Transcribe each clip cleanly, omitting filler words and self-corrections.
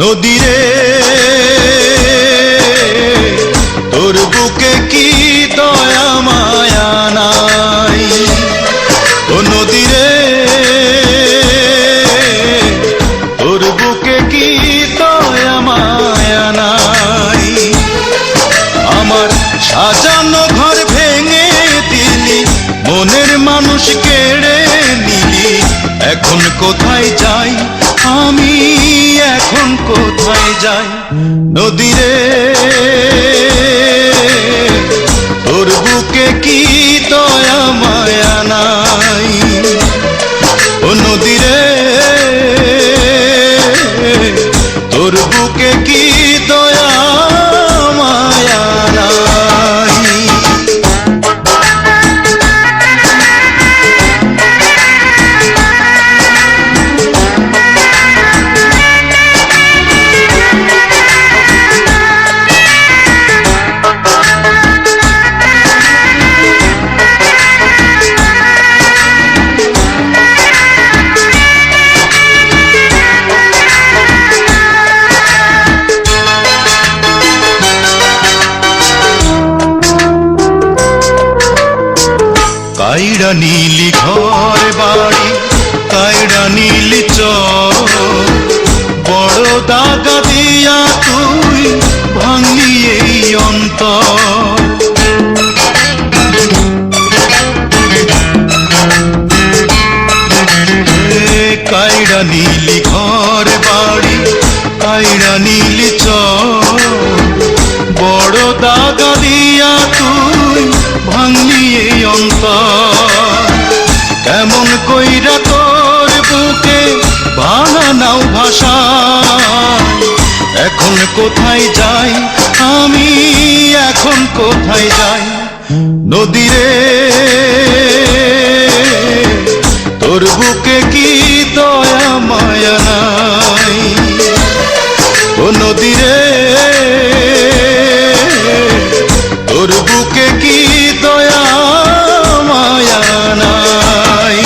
নদীরে তোর বুকে কি দয়া মায়া নাই, ও নদীরে তোর বুকে কি দয়া মায়া নাই। আমার সাজানো ঘর ভেঙে দিলি, মনের মানুষ কেড়ে নিলি, এখন কোথায় যাই আমি, এখন কোথায় যাই। নদীরে তোর বুকে কি দয়া মায়া নাই, ও নদীরে তোর বুকে কি দয়া মায়া নাই। কাইড়া নীলি ঘর বাড়ি, কাইড়া নীলি চর, বড় দাগা দিয়া তুই ভাঙলি এই অন্তর। কাইড়া নীলি ঘর বাড়ি, কাইড়া নীলি চর, বড় দাগা দিয়া তুই ভাঙলি এই অন্তর। কেমন কইরা তোর বুকে ভাঙা নাও ভাষা, এখন কোথায় যাই আমি, এখন কোথায় যাই। নদীরে তোর বুকে কি দয়া মায়া নাই, ও নদীরে তোর বুকে কি দয়া মায়া নাই।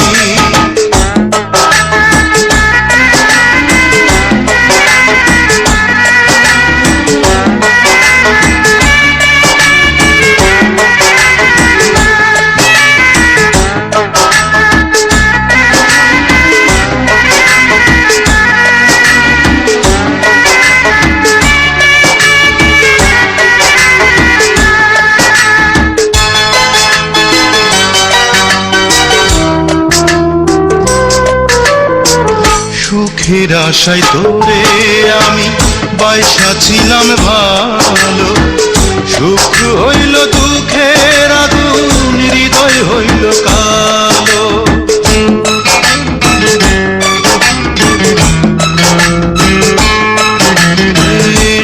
সুখের আশায় তোরে আমি বাইসা ছিলাম ভালো, সুখ হইল দুঃখের আগুন, হৃদয় হইল কালো।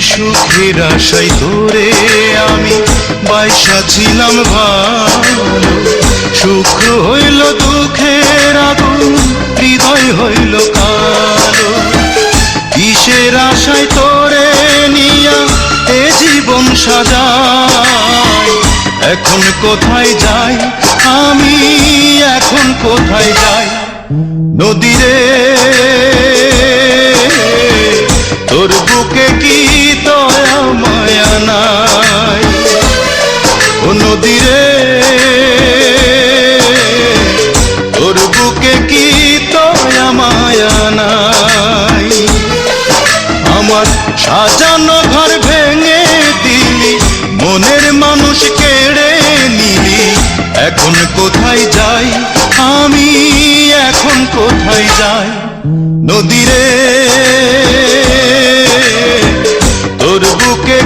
সুখের আশায় তোরে আমি বাইসা ছিলাম ভালো, সুখ হইল দুঃখের আগুন, হৃদয় হইল কালো। কিসের আশায় তোরে নিয়া এ জীবন সাজাই, এখন কোথায় যাই আমি, এখন কোথায় যাই। নদীরে তোর বুকে কি দয়া মায়া নাই, ও নদীরে তোর বুকে কি দয়া মায়া নাই। আমার সাজানো ঘর ভেঙে দিলি, মনের মানুষ কেড়ে নিলি, এখন কোথায় যাই আমি, এখন কোথায় যাই। নদীরে তোর বুকে